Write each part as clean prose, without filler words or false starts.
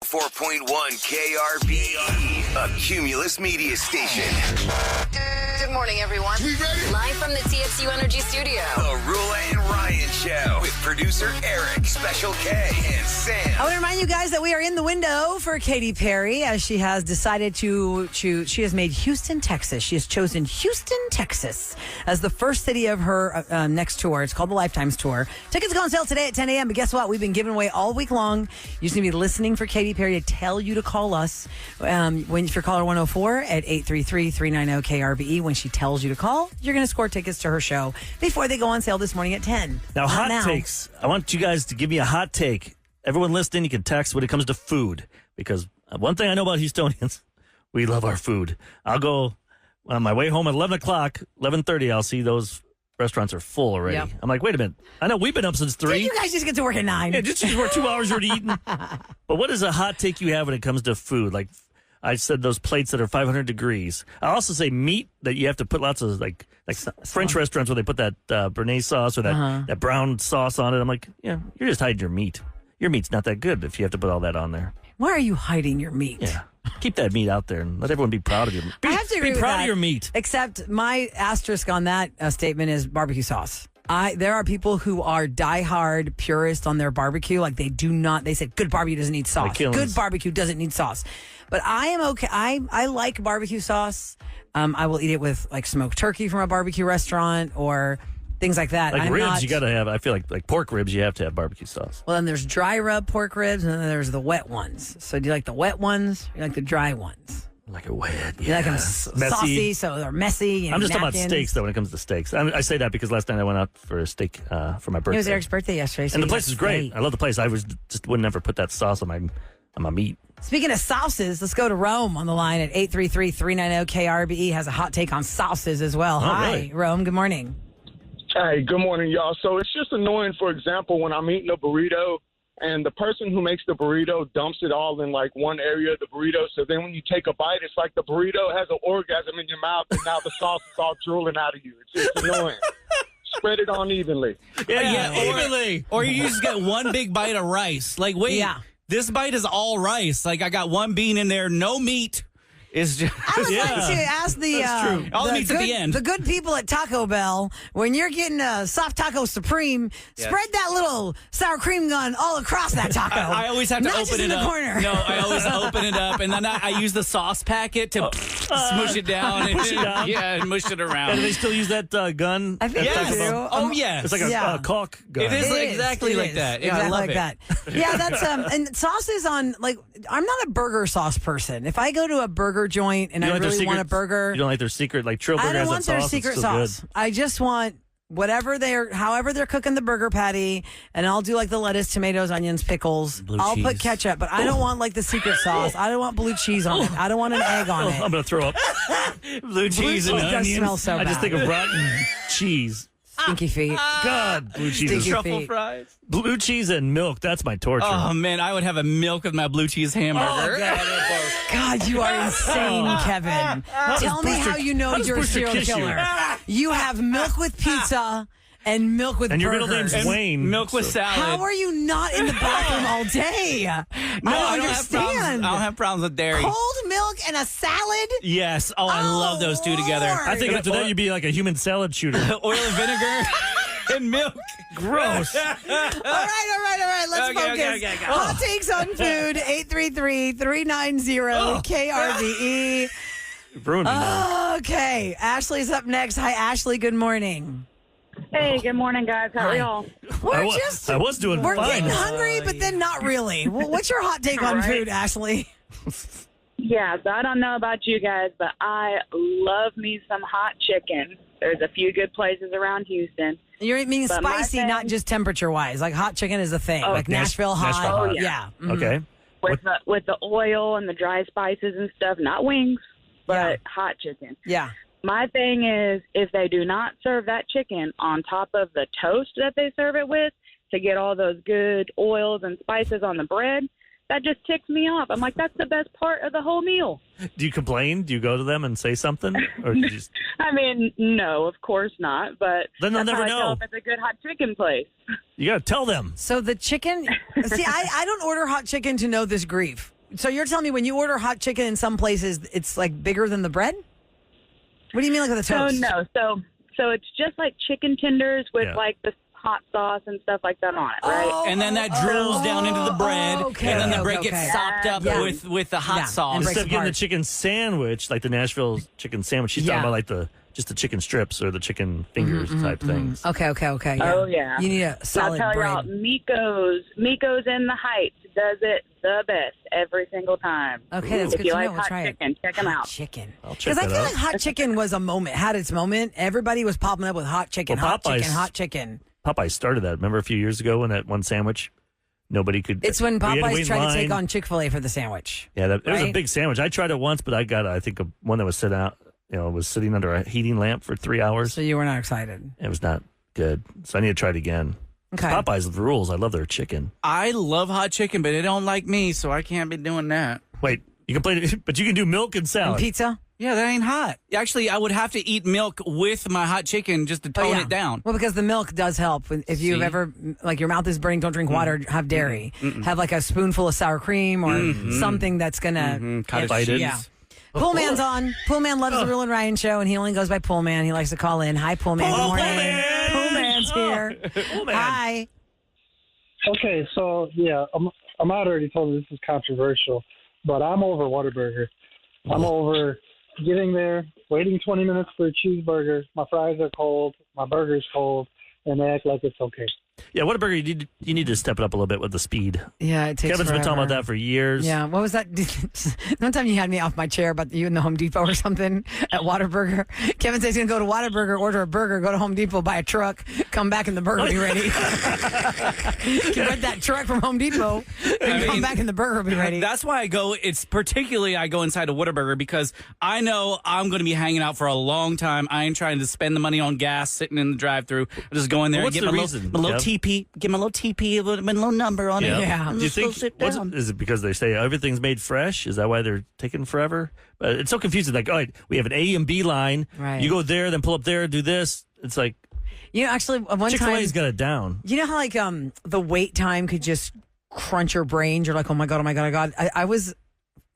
104.1 KRBE, a Cumulus media station. Good morning, everyone. We ready? Live from the TXU Energy Studio. The Roula and Ryan Show with producer Eric, Special K, and Sam. I want to remind you guys that we are in the window for Katy Perry as she has decided to choose. She has made Houston, Texas. She has chosen Houston, Texas as the first city of her next tour. It's called the Lifetimes Tour. Tickets go on sale today at 10 a.m. But guess what? We've been giving away all week long. You just need to be listening for Katy Perry to tell you to call us. If you're caller 104 at 833-390-KRBE, when she tells you to call, you're going to score tickets to her show before they go on sale this morning at 10. Now, hot takes. I want you guys to give me a hot take. Everyone listening, you can text when it comes to food. Because one thing I know about Houstonians, we love our food. I'll go on my way home at 11 o'clock, 11:30, I'll see those restaurants are full already. Yep. I'm like, wait a minute. I know we've been up since 3. Did you guys just get to work at 9? Yeah, just we're 2 hours already eating. But what is a hot take you have when it comes to food? Like I said, those plates that are 500 degrees. I also say meat that you have to put lots of like French restaurants where they put that béarnaise sauce or that brown sauce on it. I'm like, yeah, you're just hiding your meat. Your meat's not that good if you have to put all that on there. Why are you hiding your meat? Yeah. Keep that meat out there and let everyone be proud of you. I have to agree be proud with of your meat. Except my asterisk on that statement is barbecue sauce. There are people who are diehard purists on their barbecue. Like they said good barbecue doesn't need sauce. Good barbecue doesn't need sauce. But I am okay. I like barbecue sauce. I will eat it with like smoked turkey from a barbecue restaurant or things like that. Like ribs, you got to have, I feel like pork ribs, you have to have barbecue sauce. Well, then there's dry rub pork ribs and then there's the wet ones. So do you like the wet ones or you like the dry ones? Like a wet, yeah. You like them saucy, so they're messy. I'm just talking about steaks, though, when it comes to steaks. I say that because last night I went out for a steak for my birthday. It was Eric's birthday yesterday. So and the place is great. I love the place. I just would never put that sauce on my meat. Speaking of sauces, let's go to Rome on the line at 833-390-KRBE. Has a hot take on sauces as well. Oh, Hi, really? Rome. Good morning. Hey, good morning, y'all. So it's just annoying, for example, when I'm eating a burrito and the person who makes the burrito dumps it all in like one area of the burrito. So then when you take a bite, it's like the burrito has an orgasm in your mouth and now the sauce is all drooling out of you. It's just annoying. Spread it on evenly. Yeah, evenly. Or you just get one big bite of rice. Like, wait, this bite is all rice. Like, I got one bean in there, no meat. Is just, I would like to ask all the meat's good, at the end. The good people at Taco Bell, when you're getting a soft taco supreme, spread that little sour cream gun all across that taco. I always have to Not open just it in up. the corner. No, I always open it up, and then I use the sauce packet to smoosh it down. Push it down. Yeah, and mush it around. And do they still use that gun? I think Yes. they do. Oh, yes. It's like a caulk gun. It is It exactly is. like that. Yeah, Exactly I love like it. that. Yeah, that's and sauces on I'm not a burger sauce person. If I go to a burger joint and I really want a burger, you don't like their secret, like Trill Burger I don't has want that their sauce. secret It's still sauce. good. I just want however they're cooking the burger patty, and I'll do like the lettuce, tomatoes, onions, pickles. I'll put cheese. ketchup, but I don't want like the secret sauce. I don't want blue cheese on it. I don't want an egg on it. I'm going to throw up. Blue cheese and does onions. smell so I just bad. think of rotten cheese. Stinky feet. God, blue cheese. Stinky Truffle feet. fries. Blue cheese and milk, that's my torture. Oh, man, I would have a milk with my blue cheese hamburger. God, you are insane, Kevin. Tell me how you know how does you're a Brewster serial kiss you? killer. You have milk with pizza and milk with And your burgers. middle name's Wayne. Milk with salad. How are you not in the bathroom all day? No, I I don't don't understand. have problems with dairy. Cold milk and a salad? Yes. Oh, I love those two together. Lord. I think after that you'd be like a human salad shooter. Oil and vinegar and milk. Gross. All right. Let's focus. Okay. Hot takes on food, 833-390-KRBE. Ruined me now. Okay, Ashley's up next. Hi, Ashley. Good morning. Hey, good morning, guys. How are y'all? We're I was doing We're fine. getting hungry, but then not really. Well, what's your hot take on Right. food, Ashley? Yeah, so I don't know about you guys, but I love me some hot chicken. There's a few good places around Houston. You're meaning But my spicy, thing- not just temperature-wise. Like hot chicken is a thing. Oh, like Nashville hot. Nashville hot. Yeah. Mhm. Okay. With the oil and the dry spices and stuff, not wings, but Yeah. hot chicken. Yeah. My thing is, if they do not serve that chicken on top of the toast that they serve it with to get all those good oils and spices on the bread, that just ticks me off. I'm like, that's the best part of the whole meal. Do you complain? Do you go to them and say something? Or do you just... I mean, no, of course not. But Then they'll that's how never I tell know. if it's a good hot chicken place. You got to tell them. So the chicken, see, I don't order hot chicken to know this grief. So you're telling me when you order hot chicken in some places, it's like bigger than the bread? What do you mean, like with the toast? So it's just like chicken tenders with like the hot sauce and stuff like that on it, right? And then that drills down into the bread, and then the bread gets sopped up with the hot sauce. Instead of getting the chicken sandwich, like the Nashville chicken sandwich, she's talking about like just the chicken strips or the chicken fingers type things. Okay. Yeah. Oh, yeah. You need a solid I'll tell bread. y'all, Miko's in the Heights does it the best every single time. Okay, that's if good you to like know. We'll hot try chicken, check them out. Chicken. I'll check Because I that feel out. like hot chicken was a moment, had its moment. Everybody was popping up with hot chicken, Well, hot chicken. Popeye started that. Remember a few years ago when that one sandwich, nobody could. It's when we had to wait Popeyes in tried to line. take on Chick-fil-A for the sandwich. Yeah, it was a right? big sandwich. I tried it once, but I got, I think, one that was was sitting under a heating lamp for 3 hours. So you were not excited. It was not good. So I need to try it again. Okay. Popeyes rules. I love their chicken. I love hot chicken, but they don't like me, so I can't be doing that. Wait, you can play, but you can do milk and salad. And pizza? Yeah, that ain't hot. Actually, I would have to eat milk with my hot chicken just to tone it down. Well, because the milk does help. If you've ever, like, your mouth is burning, don't drink water, have dairy. Have like a spoonful of sour cream or something that's going to Cottage cheese. Yeah. Pool Man's on. Pool Man loves the Roula and Ryan show, and he only goes by Pool Man. He likes to call in. Hi, Pool Man. Good morning. Pool Man's here. Pool Man. Hi. Okay, so yeah, Ahmad already told me this is controversial, but I'm over Whataburger. I'm over getting there, waiting 20 minutes for a cheeseburger. My fries are cold, my burger's cold, and they act like it's okay. Yeah, Whataburger, you need to step it up a little bit with the speed. Yeah, it takes Kevin's been talking about that for years. Yeah, what was that? One time you had me off my chair about you in the Home Depot or something at Whataburger. Kevin says he's going to go to Whataburger, order a burger, go to Home Depot, buy a truck, come back and the burger will be ready. You can rent that truck from Home Depot and come back and the burger will be ready. That's why I go inside a Whataburger because I know I'm going to be hanging out for a long time. I ain't trying to spend the money on gas sitting in the drive-thru. I just go in there Well, and get what's my the little, reason, my little Kev? TP, get my little TP, with my little number on it. Yeah. Do you think is it because they say everything's made fresh? Is that why they're taking forever? It's so confusing. Like, all right, we have an A and B line. Right. You go there, then pull up there, do this. It's like You know, actually, one Chick-fil-A's time, got it down. you know how like the wait time could just crunch your brain. You're like, oh my god. I was,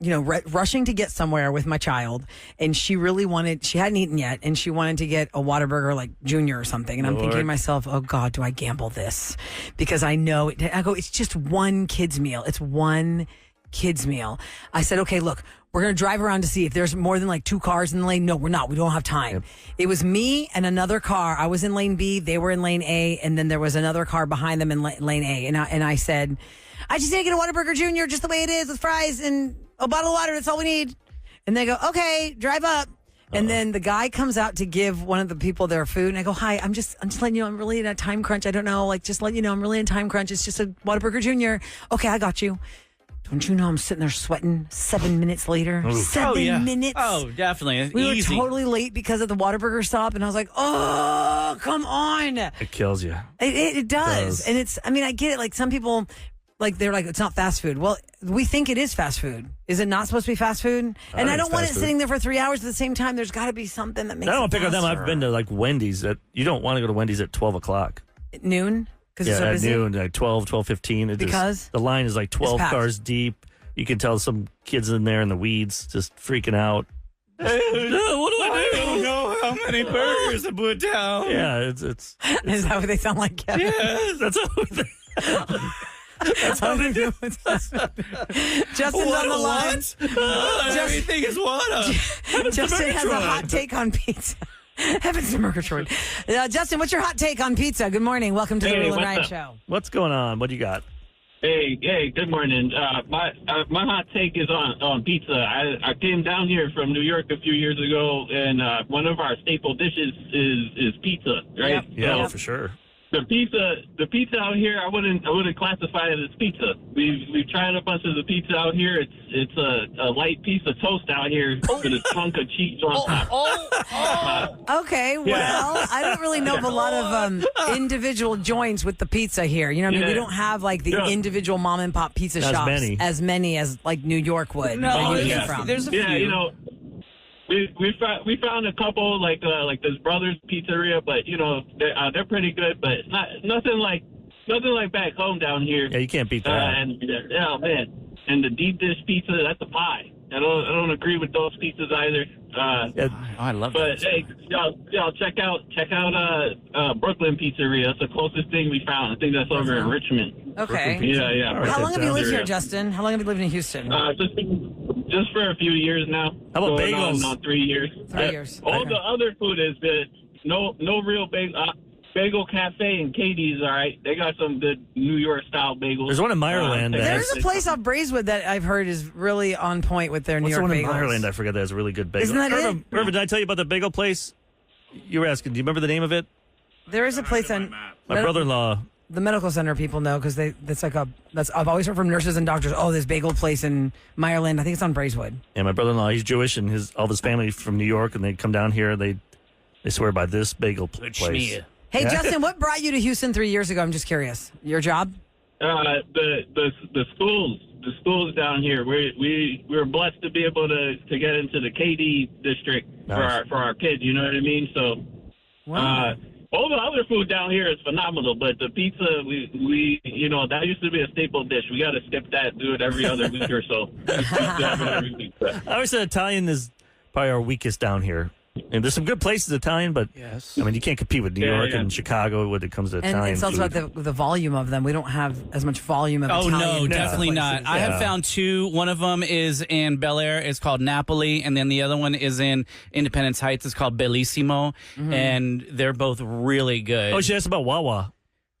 rushing to get somewhere with my child, and she hadn't eaten yet, and she wanted to get a Whataburger like Junior or something. And I'm thinking to myself, oh God, do I gamble this? Because I know it. I go, it's just one kid's meal. It's one kid's meal. I said, okay, look, we're going to drive around to see if there's more than like 2 cars in the lane. No, we're not. We don't have time. Yep. It was me and another car. I was in lane B. They were in lane A. And then there was another car behind them in lane A. And I said, I just need to get a Whataburger Junior just the way it is with fries and a bottle of water. That's all we need. And they go, okay, drive up. And then the guy comes out to give one of the people their food. And I go, hi, I'm just letting you know I'm really in a time crunch. I don't know. Like, just letting you know I'm really in time crunch. It's just a Whataburger Junior. Okay, I got you. Don't you know I'm sitting there sweating 7 minutes later? Ooh. 7 minutes? Oh, definitely. We Easy. were totally late because of the Whataburger stop. And I was like, oh, come on. It kills you. It does. And I get it. Like some people, like they're like, it's not fast food. Well, we think it is fast food. Is it not supposed to be fast food? And I don't want it sitting there for 3 hours at the same time. There's got to be something that makes I it don't pick on them. faster. I've been to like Wendy's. You don't want to go to Wendy's at 12 o'clock. At noon? Because it's Yeah, so at busy? noon, like 12:15. Because? The line is like 12 packed. cars deep. You can tell some kids in there in the weeds just freaking out. What do I do? I don't know how many burgers to put down. Yeah, it's Is that what they sound like, Kevin? yes, that's how they do. Justin's on the line. Everything is water. Justin has a hot take on pizza. Heavens to Murgatroyd. Justin, what's your hot take on pizza? Good morning. Welcome to the Roula and Ryan Show. What's going on? What do you got? Hey, good morning. My hot take is on pizza. I came down here from New York a few years ago, and one of our staple dishes is pizza, right? Yeah, So for sure. The pizza out here, I wouldn't classify it as pizza. We've tried a bunch of the pizza out here. It's a light piece of toast out here with a chunk of cheese on top. Okay, well, I don't really know of a lot of individual joints with the pizza here. You know what I mean? We don't have like the individual mom and pop pizza shops as many as like New York would. No, where you came from. there's a few. Yeah, you know. We found a couple like this Brothers Pizzeria, but you know they're pretty good, but it's nothing like back home down here. Yeah, you can't beat that. And oh man, And the deep dish pizza, that's a pie. I don't agree with those pizzas either. I love but that. hey, y'all check out Brooklyn Pizzeria. That's the closest thing we found. I think that's over in Richmond. Okay. Yeah. How long have you lived here, Yeah. Justin? How long have you lived in Houston? Just for a few years now. How about Going bagels? on 3 years. 3 years. All Okay. the other food is good. No real Bagel Cafe and Katie's, all right. They got some good New York style bagels. There's one in Meyerland. There's a place off Braeswood that I've heard is really on point with their New What's the York one in bagels. Ireland? I forget. That has a really good bagel. Isn't that it? Irvin, did I tell you about the bagel place? You were asking. Do you remember the name of it? There is a place on My brother-in-law. the medical center. People know because I've always heard from nurses and doctors. Oh, this bagel place in Meyerland. I think it's on Braeswood. And my brother-in-law, he's Jewish, and all his family from New York, and they come down here. They swear by this bagel place. Hey, Justin, what brought you to Houston 3 years ago? I'm just curious. Your job? The schools down here. We're blessed to be able to get into the KD district for our kids. You know what I mean? So, all the other food down here is phenomenal, but the pizza, we that used to be a staple dish. We got to skip that, do it every other week or so. I always said Italian is probably our weakest down here. And there's some good places Italian, but yes. I mean, you can't compete with New York and Chicago when it comes to Italian And it's also food. about the volume of them. We don't have as much volume of Italian no, definitely places. not. I have found two. One of them is in Bel Air. It's called Napoli. And then the other one is in Independence Heights. It's called Bellissimo. And they're both really good. Oh, she asked about Wawa.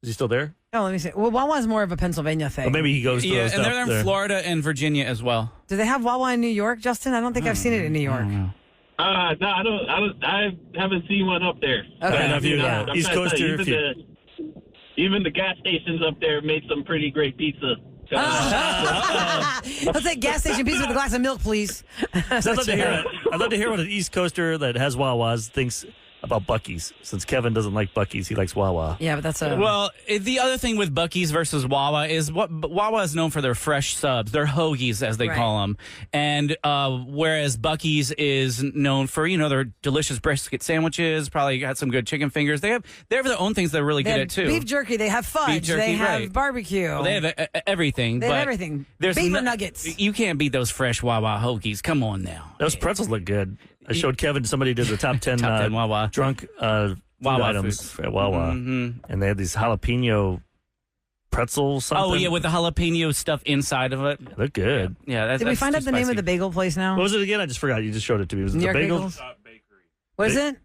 Is he still there? Oh, let me see. Well, Wawa is more of a Pennsylvania thing. Or maybe he goes to Yeah, those and they're up in there. Florida and Virginia as well. Do they have Wawa in New York, Justin? I don't think I've seen it in New York. No, I haven't seen one up there. Okay. Enough you, I'm East trying to tell Coaster. you, even the gas stations up there made some pretty great pizza. I'll take gas station pizza with a glass of milk, please. I'd love to hear what an East Coaster that has Wawas thinks about Buc-ee's. Since Kevin doesn't like Buc-ee's, he likes Wawa. Yeah, but that's a... Well, the other thing with Buc-ee's versus Wawa is Wawa is known for their fresh subs. They're hoagies, as they call them. And whereas Buc-ee's is known for, their delicious brisket sandwiches, probably got some good chicken fingers. They have their own things they're really good at, too. Beef jerky, they have fudge, Beef jerky, they have right. barbecue. Well, they have everything. They have but everything. There's Beaver nuggets. You can't beat those fresh Wawa hoagies. Come on now. Those pretzels look good. I showed Kevin, somebody did the top 10, Top 10 Wawa. drunk food Wawa items foods. at Wawa. And they had these jalapeno pretzel something. Oh, yeah, with the jalapeno stuff inside of it. They're good. Yeah, Did we find out the name of the bagel place now? What was it again? I just forgot. You just showed it to me. Was it New the York bagel? Bagels? What is it?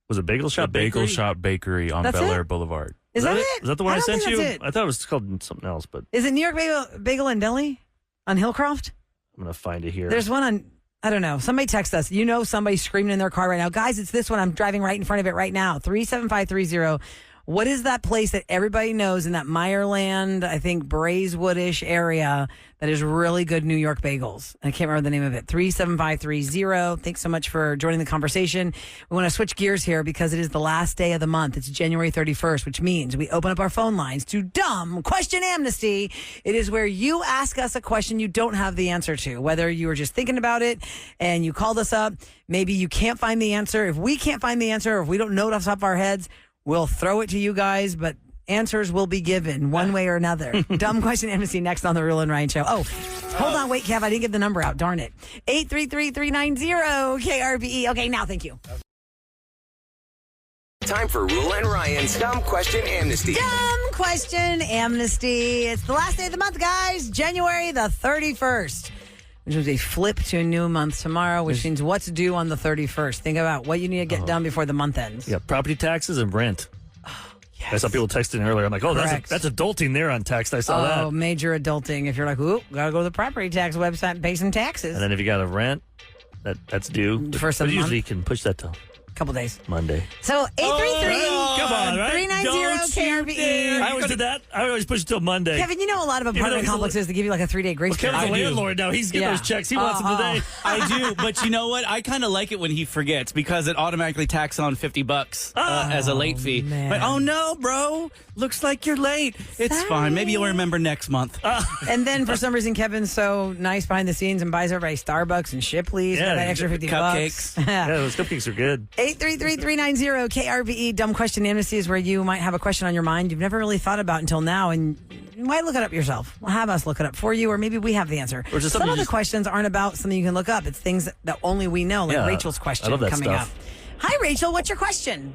Was it Bagel Shop The Bagel Bakery? Shop Bakery on That's Bel Air it? Boulevard. Is that it? Is that the one I don't sent think you? that's it. I thought it was called something else, but Is it New York Bagel and Deli on Hillcroft? I'm going to find it here. There's one on, I don't know. Somebody text us. Somebody screaming in their car right now. Guys, it's this one. I'm driving right in front of it right now. 37530. What is that place that everybody knows in that Meyerland, I think Braeswood-ish area that is really good New York bagels? I can't remember the name of it. 37530. Thanks so much for joining the conversation. We want to switch gears here because it is the last day of the month. It's January 31st, which means we open up our phone lines to Dumb Question Amnesty. It is where you ask us a question you don't have the answer to, whether you were just thinking about it and you called us up. Maybe you can't find the answer. If we can't find the answer, or if we don't know it off the top of our heads, we'll throw it to you guys, but answers will be given one way or another. Dumb Question Amnesty next on the Roula and Ryan Show. Oh, hold on. Wait, Kev, I didn't give the number out. Darn it. 833-390-KRBE. Okay, now thank you. Time for Roula and Ryan's Dumb Question Amnesty. Dumb Question Amnesty. It's the last day of the month, guys. January the 31st. Which is a flip to a new month tomorrow, which means what's due on the 31st. Think about what you need to get done before the month ends. Yeah, property taxes and rent. Yes. I saw people texting earlier. I'm like, oh, Correct. that's adulting there on text. I saw that. Oh, major adulting. If you're like, ooh, gotta go to the property tax website and pay some taxes. And then if you got a rent, that's due. For some but usually month. you can push that to Couple days. Monday. So 833 Come on, right? 390 KRBE. I always did that. I always push it till Monday. Kevin, you know a lot of apartment he's a- complexes that give you like a 3-day grace Well, period. Kevin's a I do. landlord now. He's getting Yeah. those checks. He wants them today. I do, but you know what? I kind of like it when he forgets because it automatically tacks on $50 as a late fee. man. But, oh no, bro! Looks like you're late. It's fine. Maybe you'll remember next month. And then for some reason, Kevin's so nice behind the scenes and buys everybody Starbucks and Shipley's for Yeah, that extra $50. cupcakes. Yeah, those cupcakes are good. 833-390-KRBE. Dumb Question Amnesty is where you might have a question on your mind you've never really thought about until now, and you might look it up yourself. We'll have us look it up for you, or maybe we have the answer. Or just Some of the questions aren't about something you can look up. It's things that only we know, like Rachel's question I love that coming stuff. up. Hi, Rachel. What's your question?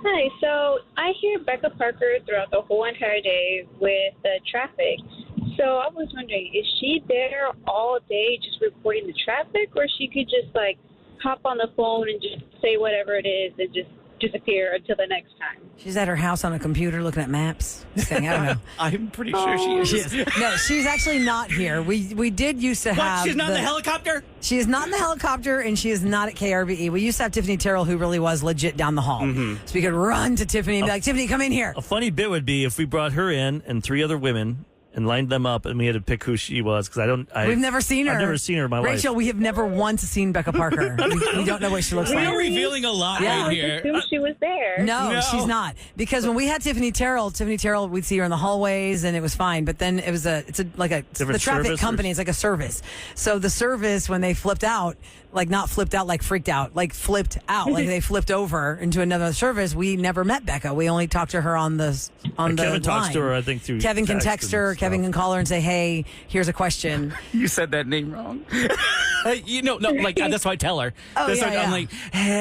Hi, so I hear Becca Parker throughout the whole entire day with the traffic. So I was wondering, is she there all day just reporting the traffic, or she could just like hop on the phone and just say whatever it is and just disappear until the next time? She's at her house on a computer looking at maps. Just kidding, I don't know. I'm pretty sure she is. She is. No, she's actually not here. We did used to have. She's not in the helicopter? She is not in the helicopter, and she is not at KRBE. We used to have Tiffany Terrell, who really was legit down the hall. So we could run to Tiffany and be like, Tiffany, come in here. A funny bit would be if we brought her in and 3 other women and lined them up, and we had to pick who she was, because We've never seen her. I've never seen her in my life. Rachel, we have never once seen Becca Parker. we don't know what she looks We like. are revealing a lot right here. I assumed she was there. No, she's not. Because when we had Tiffany Terrell, we'd see her in the hallways and it was fine. But then it's the traffic service company. It's like a service. So the service, when they flipped out, like not flipped out, like freaked out, like flipped out, like they flipped over into another service. We never met Becca. We only talked to her on the Kevin talks line. to her, I think, through Kevin can text text her. and Kevin stuff. can call her and say, "Hey, here's a question." You said that name wrong. No, like that's why I tell her. Oh, That's yeah, why yeah. I'm like,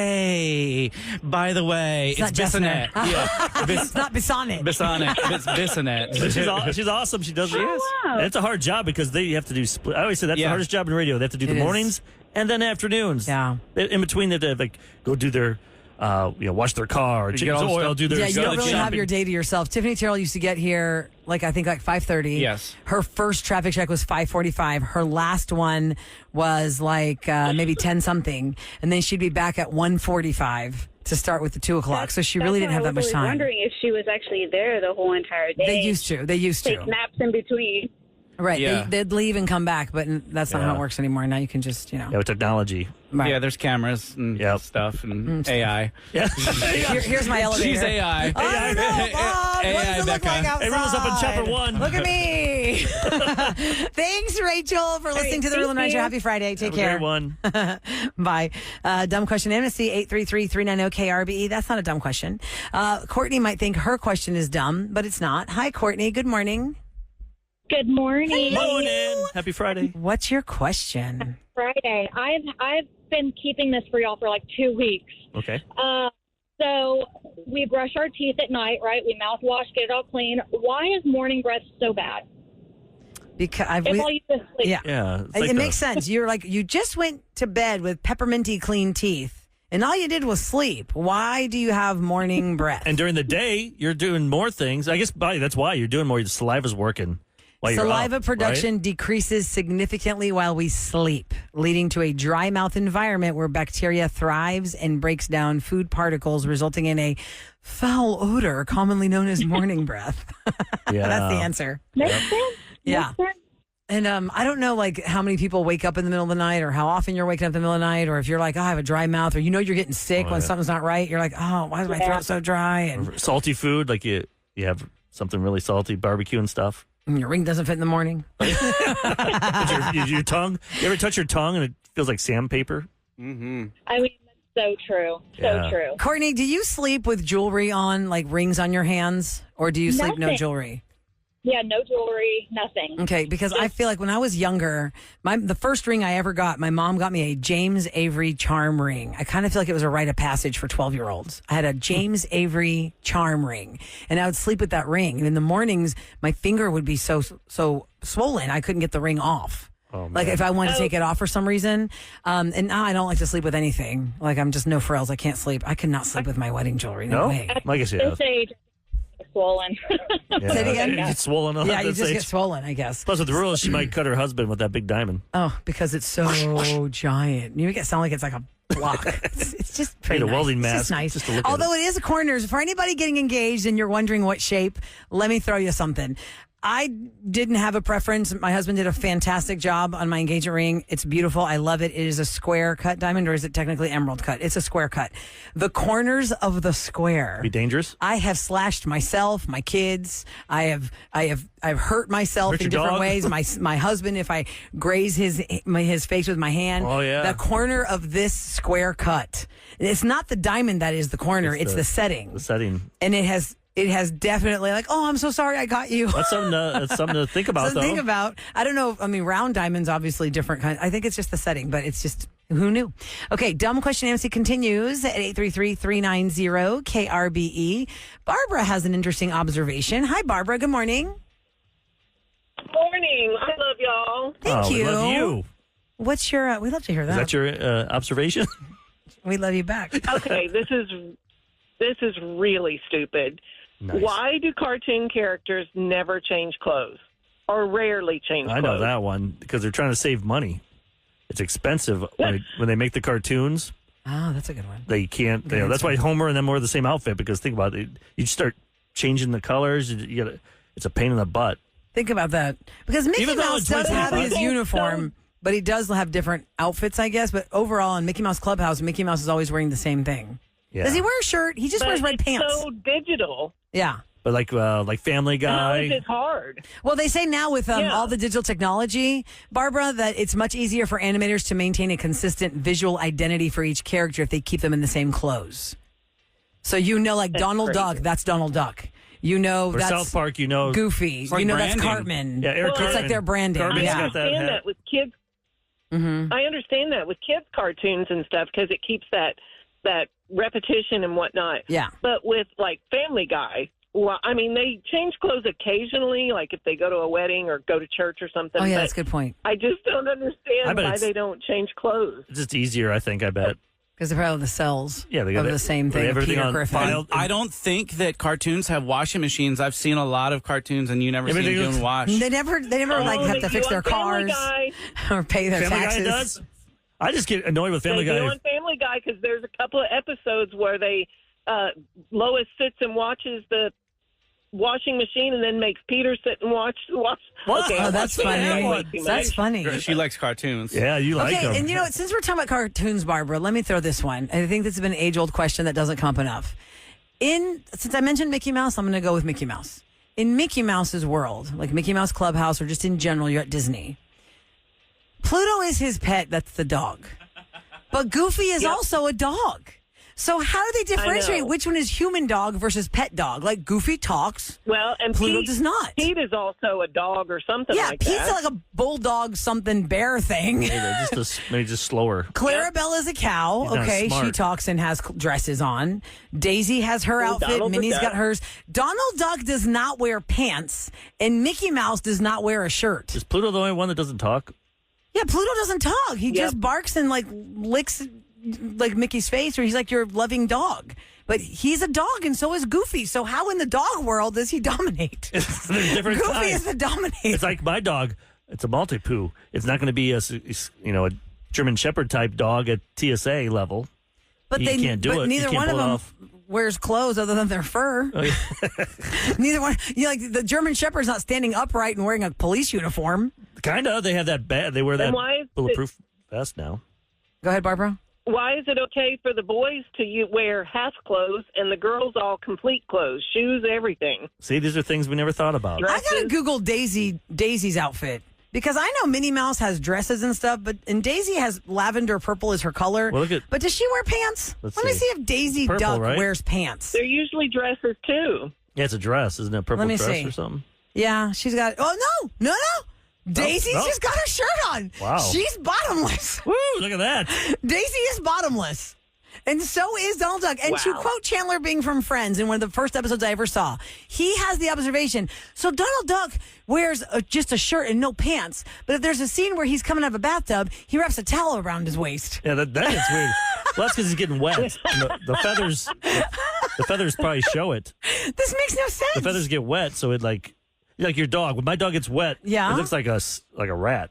hey, by the way, it's not Bissonette. Jessner. Yeah, It's not Bissonnet. Bissonette. It's Bissonette. She's awesome. She does it. wow. And it's a hard job because they have to do split. I always say that's the Yeah. hardest job in radio. They have to do the It is. mornings and then afternoons. Yeah. In between, they have to go do their, wash their car, change all the oil, stuff. do their Yeah, you go don't to really have shopping. your day to yourself. Tiffany Terrell used to get here like 5:30. Yes. Her first traffic check was 5:45. Her last one was maybe 10 something, and then she'd be back at 1:45 to start with the 2 o'clock. So she really didn't have that much I was time. wondering if she was actually there the whole entire day. They used to. take naps in between. Right. Yeah. They'd leave and come back, but that's not how Yeah. it works anymore. Now you can just, Yeah, with technology. Right. Yeah, there's cameras and Yep. stuff and AI. Yeah. Here's my elevator. She's AI. I don't know, Bob. What does it look Becca. like outside? Hey, Roula's up in chapter 1. Look at me. Thanks, Rachel, for listening to the Roula and Rachel. Happy Friday. Take Have a care. great one. Bye. Dumb question amnesty, 833-390-KRBE. That's not a dumb question. Courtney might think her question is dumb, but it's not. Hi, Courtney. Good morning. Good morning. Morning. Happy Friday. What's your question? Friday. I've been keeping this for y'all for like 2 weeks. Okay. So we brush our teeth at night, right? We mouthwash, get it all clean. Why is morning breath so bad? Because If all you just sleep. yeah. Yeah. It's It like makes sense. You just went to bed with pepperminty clean teeth, and all you did was sleep. Why do you have morning breath? And during the day, you're doing more things. I guess that's why you're doing more. Your saliva's working. While you're Saliva up, production right? decreases significantly while we sleep, leading to a dry mouth environment where bacteria thrives and breaks down food particles, resulting in a foul odor commonly known as morning breath. Yeah. That's the answer. Makes sense. Yeah. Makes sense. And I don't know, how many people wake up in the middle of the night, or how often you're waking up in the middle of the night, or if you're like, oh, I have a dry mouth, or you're getting sick when something's not right. You're like, oh, why is my throat so dry? And Salty food, like you have something really salty, barbecue and stuff. your ring doesn't fit in the morning. your tongue. You ever touch your tongue and it feels like sandpaper? Mm-hmm. I mean, that's so true. So Yeah. true. Courtney, do you sleep with jewelry on, like rings on your hands, or do you sleep no Nothing. jewelry? Yeah, no jewelry, nothing. Okay, because I feel like when I was younger, the first ring I ever got, my mom got me a James Avery charm ring. I kind of feel like it was a rite of passage for 12-year-olds. I had a James Avery charm ring, and I would sleep with that ring. And in the mornings, my finger would be so swollen, I couldn't get the ring off. Oh, Like if I wanted to take it off for some reason. And now I don't like to sleep with anything. Like I'm just no frills. I can't sleep. I could not sleep with my wedding jewelry. No way. I guess yeah. This age, it's swollen. Say it again? You get swollen up. Yeah, you at just this get age. swollen, I guess. Plus, with the rules, she might cut her husband with that big diamond. Oh, because it's so giant. You make it sound like it's like a block. It's just pretty Need a nice. welding It's mask just nice. just to look at Although it is a corners, for anybody getting engaged and you're wondering what shape, let me throw you something. I didn't have a preference. My husband did a fantastic job on my engagement ring. It's beautiful. I love it. It is a square cut diamond, or is it technically emerald cut? It's a square cut. The corners of the square. Be dangerous. I have slashed myself, my kids. I've hurt myself Hurt in your different dog? ways. My husband, if I graze his face with my hand. Oh, yeah. The corner of this square cut. It's not the diamond that is the corner. It's the setting. The setting. And it has definitely I'm so sorry I got you. That's something to think about, though. Think about. I don't know. I mean, round diamonds, obviously different kind. I think it's just the setting, but it's just, who knew? Okay, dumb question Amnesty continues at 833-390-KRBE. Barbara has an interesting observation. Hi, Barbara. Good morning. Morning. I love y'all. Thank you. We love you. What's your? We'd love to hear that. Is that your observation? We love you back. Okay, this is really stupid. Nice. Why do cartoon characters never change clothes or rarely change clothes? I know that one because they're trying to save money. It's expensive when they make the cartoons. Oh, that's a good one. They can't. That's why Homer and them wear the same outfit, because think about it. You start changing the colors. It's a pain in the butt. Think about that. Because Mickey Even though Mouse it's does have 25. his uniform, but he does have different outfits, I guess. But overall, in Mickey Mouse Clubhouse, Mickey Mouse is always wearing the same thing. Yeah. Does he wear a shirt? He just wears red pants. So digital. Yeah. But like Family How Guy. is it hard? Well, they say now with all the digital technology, Barbara, that it's much easier for animators to maintain a consistent visual identity for each character if they keep them in the same clothes. So like That's Donald crazy. Duck, that's Donald Duck. Or That's South Park, Goofy. like That's branding. Cartman. Yeah, Eric It's Cartman. like their branding. Cartman's Yeah. got that I understand hat. that with kids. Mm-hmm. I understand that with kids' cartoons and stuff because it keeps that repetition and whatnot. Yeah. But with like Family Guy, well, I mean, they change clothes occasionally, like if they go to a wedding or go to church or something. Oh, yeah, but that's a good point. I just don't I understand bet why it's- they don't change clothes. It's just easier, I think. I bet. Because they're probably the cells Yeah, they got of the same thing. Everything Peter on Griffin. file. I don't think that cartoons have washing machines. I've seen a lot of cartoons, and you never see them Everything doing wash. They never like Oh, have they to fix do their on Family cars Guy. or pay their Family taxes. Guy does. I just get annoyed with Family They Guy. do on Family Guy because there's a couple of episodes where they Lois sits and watches the washing machine and then makes Peter sit and watch. What? Okay, Oh, that's I'm watching that funny. way too much. That's funny. She likes cartoons. Yeah, you like Okay, them. and since we're talking about cartoons, Barbara, let me throw this one. I think this has been an age-old question that doesn't come up enough. Since I mentioned Mickey Mouse, I'm going to go with Mickey Mouse. In Mickey Mouse's world, like Mickey Mouse Clubhouse or just in general, you're at Disney. Pluto is his pet. That's the dog. But Goofy is also a dog. So how do they differentiate know. which one is human dog versus pet dog? Like Goofy talks. Well, and Pluto Pete does not. Pete is also a dog or something Yeah, like Pete's that. like a bulldog something bear thing. Maybe just slower. Clarabelle is a cow. He's not Okay, smart. she talks and has dresses on. Daisy has her outfit. Donald the Minnie's Duck. got hers. Donald Duck does not wear pants, and Mickey Mouse does not wear a shirt. Is Pluto the only one that doesn't talk? Yeah, Pluto doesn't talk. He just barks and like licks like Mickey's face, or he's like your loving dog. But he's a dog, and so is Goofy. So how in the dog world does he dominate? They're different Goofy kinds. is the dominator. It's like my dog. It's a Maltipoo. It's not going to be a German Shepherd type dog at TSA level. But You can't do it. Neither You can't one of pull it them off. wears clothes other than their fur. Oh, yeah. Neither one. Like the German Shepherd's not standing upright and wearing a police uniform. Kind of. They have that they wear that why is bulletproof vest now. Go ahead, Barbara. Why is it okay for the boys to wear half clothes and the girls all complete clothes, shoes, everything? See, these are things we never thought about. I gotta Google Daisy's outfit because I know Minnie Mouse has dresses and stuff, and Daisy has lavender purple as her color. Well, look at- but does she wear pants? Let's Let me see. see if Daisy Purple, Duck right? wears pants. They're usually dresses too. Yeah, it's a dress, isn't it? A purple Let me dress see. or something. Yeah, she's got. Oh no! Daisy's no. just got her shirt on. Wow. She's bottomless. Woo! Look at that. Daisy is bottomless. And so is Donald Duck. And to Wow. quote Chandler Bing from Friends in one of the first episodes I ever saw, he has the observation. So Donald Duck wears just a shirt and no pants. But if there's a scene where he's coming out of a bathtub, he wraps a towel around his waist. Yeah, that is weird. Well, that's because he's getting wet. And the feathers, the feathers probably show it. This makes no sense. The feathers get wet, so it like your dog. When my dog gets wet, Yeah. it looks like a rat.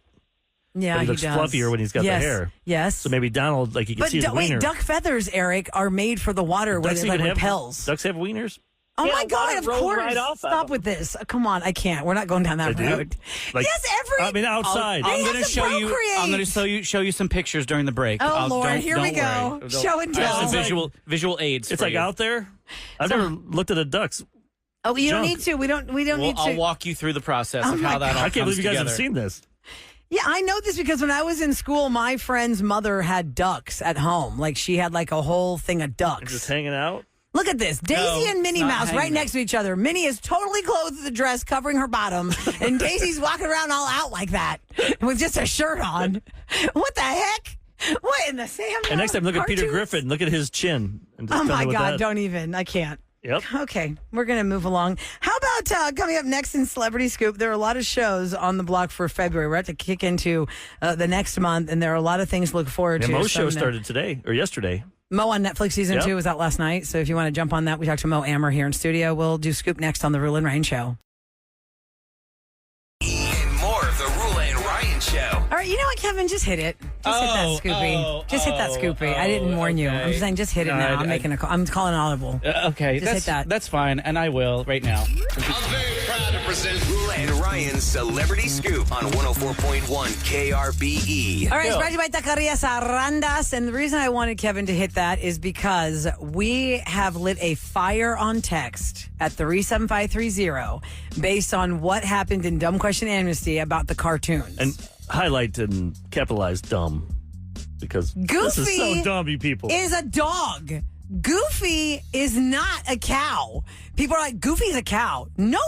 Yeah, But he looks does. fluffier when he's got the Yes, hair. Yes. So maybe Donald, you can But see his wiener. duck feathers, Eric, are made for the water where Ducks it like even have repels. ducks have wieners. Oh Yeah, my God! water Of rolls course. right off of Stop them. with this. Come on, I can't. We're not going down that They do? road. Like, yes, outside. I'm going to to show you. I'm going procreate. to show you some pictures during the break. Oh, Lord, here we go. Worry. Show and I have tell. some visual aids. It's for like you. out there. I've never looked at a duck's. Oh, you don't junk. need to. We don't need to. I'll walk you through the process Oh of my how that all I can't comes believe you guys together. have seen this. Yeah, I know this because when I was in school, my friend's mother had ducks at home. Like she had like a whole thing of They're ducks. just hanging out. Look at this. Daisy No, and Minnie it's not Mouse right hanging. next to each other. Minnie is totally clothed with a dress covering her bottom, and Daisy's walking around all out like that with just a shirt on. What the heck? What in the Sam? And next time, look at Peter cartoons? Griffin. Look at his chin. And just Oh tell me my what God, that- don't even. I can't. Yep. Okay, we're going to move along. How about coming up next in Celebrity Scoop? There are a lot of shows on the block for February. We're about to kick into the next month, and there are a lot of things to look forward And to. Mo's show Some- started today or yesterday. Mo on Netflix season Yep. 2 was out last night. So if you want to jump on that, we talked to Mo Ammer here in studio. We'll do Scoop next on the Roula and Ryan Show. And more of the Roula and Ryan Show. All right, you know what, Kevin? Just hit it. Just hit that Scoopy. Just hit that Scoopy. I didn't warn you. I'm okay. just saying, just hit it No, now. I- I'm making a call. I'm calling an audible. Okay, Just hit that. That's fine, and I will right now. I'm very proud to present Roula and Ryan's Celebrity Scoop on 104.1 KRBE. All right, it's brought to you by Taqueria Sarandas. And the reason I wanted Kevin to hit that is because we have lit a fire on text at 37530 based on what happened in Dumb Question Amnesty about the cartoons. And highlight and capitalize dumb. Because this Goofy is so dumb, you people. is a dog. Goofy is not a cow. People are like, Goofy's a cow. No,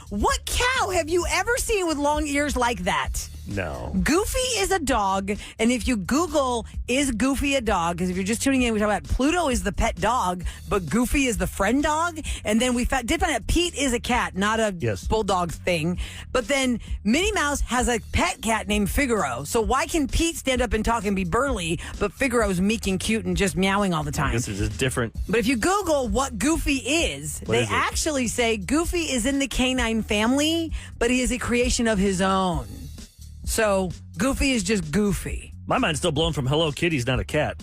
what cow have you ever seen with long ears like that? No. Goofy is a dog, and if you Google, is Goofy a dog? Because if you're just tuning in, we talk about Pluto is the pet dog, but Goofy is the friend dog. And then we did find out Pete is a cat, not a bulldog thing. But then Minnie Mouse has a pet cat named Figaro. So why can Pete stand up and talk and be burly, but Figaro's meek and cute and just meowing all the I time? guess it's just different. But if you Google what Goofy is, What they is it? actually say Goofy is in the canine family, but he is a creation of his own. So Goofy is just Goofy. My mind's still blown from Hello Kitty's not a cat.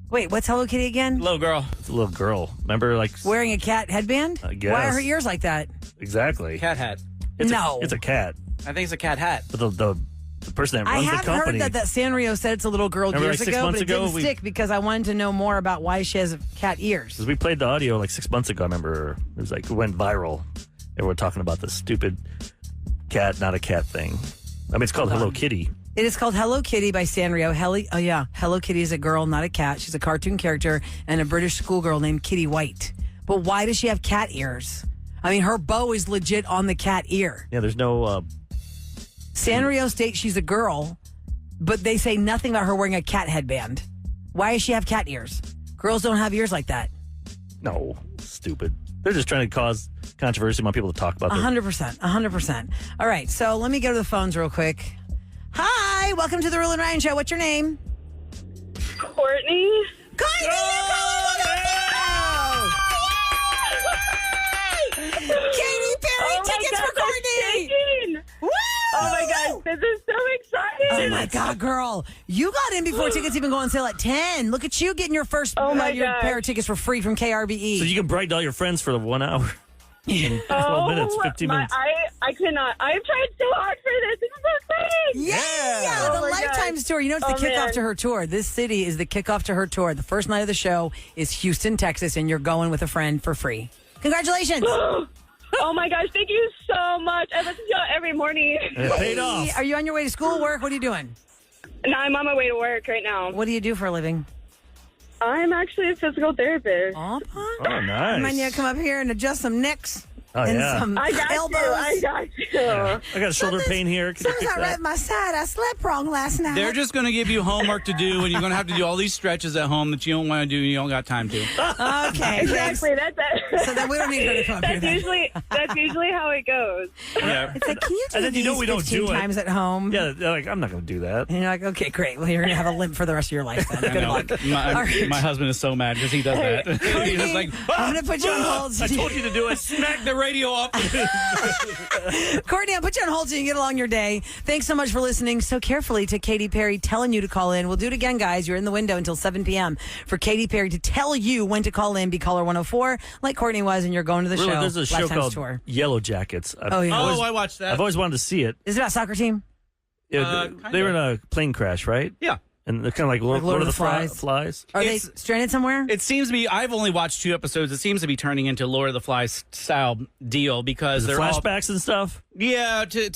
Wait, what's Hello Kitty again? Little girl. It's a little girl. Remember, like... Wearing a cat headband? I guess. Why are her ears like that? Exactly. Cat hat. It's No. it's a cat. I think it's a cat hat. But the person that I runs the have company... heard that Sanrio said it's a little girl Remember, years like 6 ago, but months it ago, didn't we- stick because I wanted to know more about why she has cat ears. Because we played the audio like 6 months ago. I remember it was like it went viral. Everyone talking about the stupid cat, not a cat thing. I mean, it's called Hello Kitty. It is called Hello Kitty by Sanrio. Hello Kitty is a girl, not a cat. She's a cartoon character and a British schoolgirl named Kitty White. But why does she have cat ears? I mean, her bow is legit on the cat ear. Yeah, there's no... Sanrio states she's a girl, but they say nothing about her wearing a cat headband. Why does she have cat ears? Girls don't have ears like that. No, stupid. They're just trying to cause controversy. Want people to talk about their 100%. All right, so let me go to the phones real quick. Hi, welcome to the Roula and Ryan Show. What's your name? Courtney. Courtney! Katy Perry tickets for Courtney! Woo! Oh my gosh, this is so exciting! Oh my God, girl. You got in before tickets even go on sale at 10. Look at you getting your first your gosh. pair of tickets for free from KRBE. So you can brighten all your friends for the 1 hour. In 12 minutes, 15 minutes. I cannot. I've tried so hard for this. This is so exciting! Yeah, Oh the my Lifetimes gosh. tour. You know, it's the Oh, kickoff man. to her tour. This city is the kickoff to her tour. The first night of the show is Houston, Texas, and you're going with a friend for free. Congratulations. Oh my gosh, thank you so much. I listen to y'all every morning. And it paid off. Are you on your way to school, work? What are you doing? No, I'm on my way to work right now. What do you do for a living? I'm actually a physical therapist. Oh, Oh, nice. I might need to come up here and adjust some necks Oh, and yeah. some I got elbows. you. I got you. I got shoulder pain here. Can you Something's fix not right that? with my side. I slept wrong last night. They're just going to give you homework to do, and you're going to have to do all these stretches at home that you don't want to do and you don't got time to. Okay, Exactly. That's it. So then we don't need her to come up here. That's usually how it goes. Yeah. It's like, can you do And then you know these we don't 15 do it. times at home? Yeah, they're like, I'm not going to do that. And you're like, okay, great. Well, you're going to have a limp for the rest of your life then. I Good know. luck. My, All right. my husband is so mad because he does that. He's just like, I'm going to put you on hold. I told you to do it. smack the radio off. Courtney, I'll put you on hold so you can get along your day. Thanks so much for listening so carefully to Katy Perry telling you to call in. We'll do it again, guys. You're in the window until 7 p.m. for Katy Perry to tell you when to call in. Be caller 104, like Courtney was, and you're going to the Really, show. there's a show Lifetime's called Tour. Yellow Jackets. Oh, yeah. I watched that. I've always wanted to see it. Is it about a soccer team? Yeah, they were in a plane crash, right? Yeah. And they're kind of like Lord of the Flies. Are they stranded somewhere? It seems to be. I've only watched 2 episodes. It seems to be turning into Lord of the Flies style deal because they're flashbacks and stuff. Yeah, to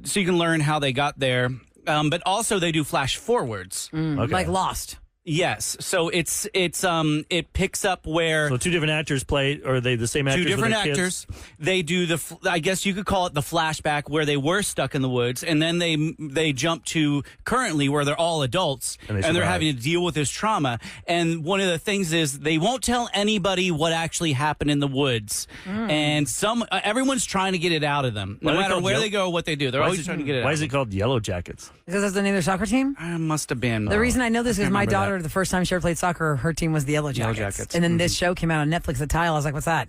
so you can learn how they got there. But also they do flash forwards, like Lost. Yes, so it picks up where So 2 different actors play, or are they the same actors? 2 different with their actors. kids? They do I guess you could call it the flashback where they were stuck in the woods, and then they jump to currently where they're all adults and they're having to deal with this trauma. And one of the things is they won't tell anybody what actually happened in the woods, and everyone's trying to get it out of them, no matter where they go or what they do. They're always trying to get it out. Why is it called Yellow Jackets? Because that's the name of their soccer team? Must have been. The reason I know this is my daughter, that. the first time she ever played soccer, her team was the Yellow Jackets. And then this show came out on Netflix, The Tile. I was like, what's that?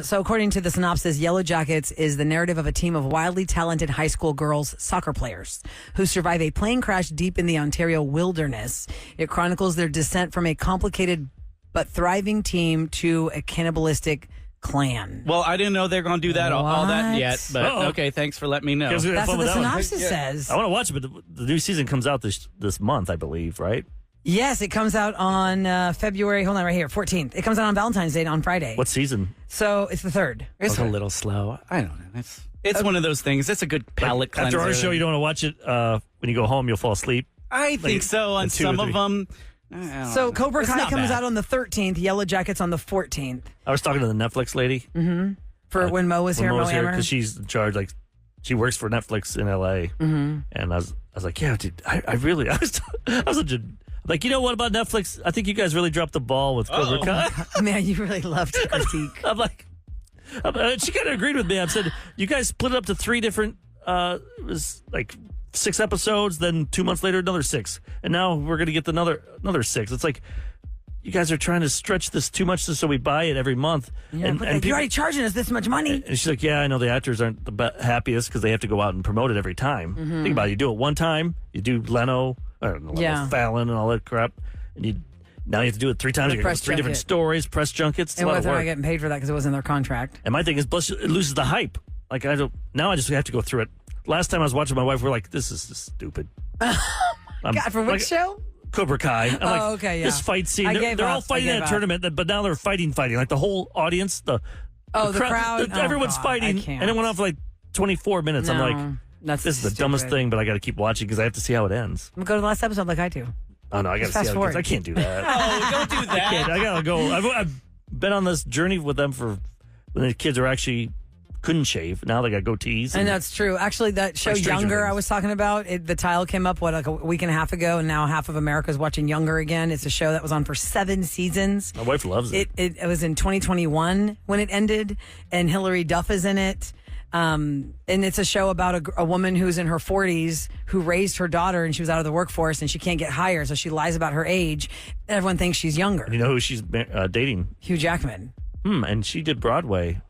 So according to the synopsis, Yellow Jackets is the narrative of a team of wildly talented high school girls soccer players who survive a plane crash deep in the Ontario wilderness. It chronicles their descent from a complicated but thriving team to a cannibalistic clan. Well, I didn't know they're going to do that all that yet, but okay, thanks for letting me know. That's what the synopsis says. I want to watch it, but the new season comes out this month, I believe, right? Yes, it comes out on February, hold on, right here, 14th. It comes out on Valentine's Day on Friday. What season? So it's the 3rd. It's a little slow. I don't know. It's one of those things. It's a good palate cleanser. After our show, you don't want to watch it when you go home, you'll fall asleep. I think so on some of them. So Cobra Kai comes out on the 13th, Yellow Jackets on the 14th. I was talking to the Netflix lady. Mm-hmm. For when Mo was here, Mo Hammer. Because she's in charge, like, she works for Netflix in L.A. Mm-hmm. And I was like, yeah, dude, I really, I was such a, like, you know what about Netflix? I think you guys really dropped the ball with Cobra Kai. Man, you really love to critique. I'm like, she kind of agreed with me. I said, you guys split it up to 3 different, it was like 6 episodes, then 2 months later, another 6. And now we're going to get another 6. It's like, you guys are trying to stretch this too much so we buy it every month. Yeah, and you're already charging us this much money. And she's like, yeah, I know the actors aren't the happiest because they have to go out and promote it every time. Mm-hmm. Think about it. You do it one time, you do Leno, Fallon and all that crap, and now you have to do it 3 times. You got 3 different stories, press junkets. And whether I getting paid for that because it wasn't in their contract. And my thing is, plus it loses the hype. Like now I just have to go through it. Last time I was watching my wife, we're like, this is just stupid. God, for which show? Cobra Kai. I'm like, okay, yeah. This fight scene, they're all fighting in a tournament, but now they're fighting. Like the whole audience, the crowd. Everyone's fighting. And it went on for like 24 minutes. No, I'm like, this is the dumbest thing, but I got to keep watching because I have to see how it ends. We'll go to the last episode like I do. Oh, no, I got to see how it ends. I can't do that. Oh, don't do that. I got to go. I've been on this journey with them for when the kids are actually couldn't shave. Now they got goatees. And that's true. Actually, that show Younger I was talking about, the Tile came up, like a week and a half ago, and now half of America's watching Younger again. It's a show that was on for 7 seasons. My wife loves it. It was in 2021 when it ended, and Hilary Duff is in it. And it's a show about a woman who's in her 40s who raised her daughter, and she was out of the workforce, and she can't get hired, so she lies about her age. Everyone thinks she's younger. And you know who she's dating? Hugh Jackman. And she did Broadway.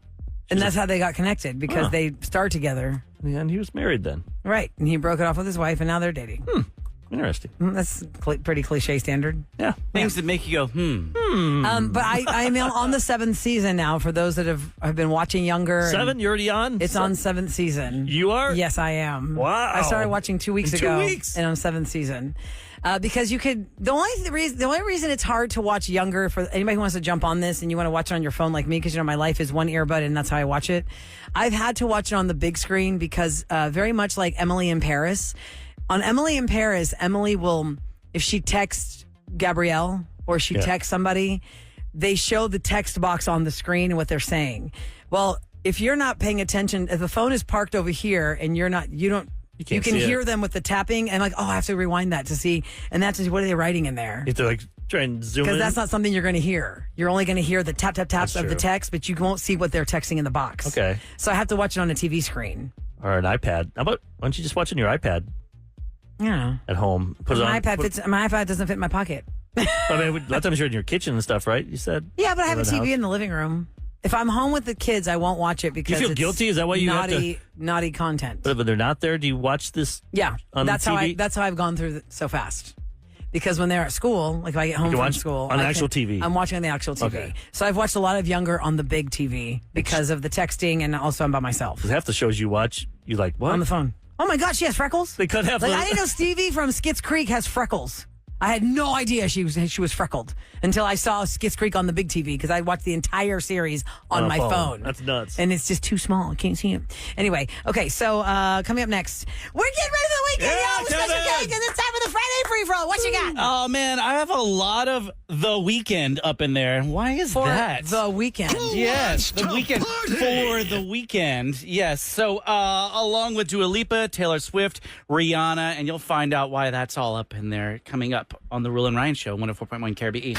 And that's how they got connected, because they starred together. Yeah, and he was married then. Right. And he broke it off with his wife, and now they're dating. Interesting. That's pretty cliche standard. Yeah. Things that make you go, But I am on the 7th season now, for those that have been watching Younger. 7? You're already on? It's on 7th season. You are? Yes, I am. Wow. I started watching 2 weeks ago. 2 weeks? And I'm 7th season. Because you could, the only reason it's hard to watch Younger, for anybody who wants to jump on this and you want to watch it on your phone like me, because my life is one earbud and that's how I watch it. I've had to watch it on the big screen because very much like Emily in Paris. On Emily in Paris, Emily will, if she texts Gabrielle or she texts somebody, they show the text box on the screen and what they're saying. Well, if you're not paying attention, if the phone is parked over here and you can hear them with the tapping, and I have to rewind that to see. And that's just, what are they writing in there? You have to try and zoom in. Because that's not something you're going to hear. You're only going to hear the taps of the text, but you won't see what they're texting in the box. Okay. So I have to watch it on a TV screen. Or an iPad. How about, why don't you just watch it on your iPad? Yeah. At home. Put it on. My iPad doesn't fit in my pocket. I mean, a lot of times you're in your kitchen and stuff, right? You said? Yeah, but I have a TV in the living room. If I'm home with the kids, I won't watch it because feel it's guilty? Is that why you have to- naughty content? But if they're not there, do you watch this? Yeah, on that's TV? how I've gone through so fast. Because when they're at school, like if I get home You from watch school, on actual TV. I'm watching on the actual TV. Okay. So I've watched a lot of Younger on the big TV because of the texting, and also I'm by myself Because half the shows you watch, you like, what? on the phone. Oh my God, she has freckles. They cut half Like the- I didn't know Stevie from Schitt's Creek has freckles. I had no idea she was freckled until I saw Schitt's Creek on the big TV because I watched the entire series on a my phone. That's nuts. And it's just too small. I can't see it. Anyway, okay, so coming up next, we're getting ready for the weekend, Yeah, y'all. With Special Kevin! K, because it's time for the Friday free-for-all. What you got? Oh, man, I have a lot of The Weekend up in there. Why is For that? the weekend. Yes, the weekend for the weekend. Yes. So, along with Dua Lipa, Taylor Swift, Rihanna, and you'll find out why that's all up in there coming up on the Roula and Ryan Show, 104.1 KRBE.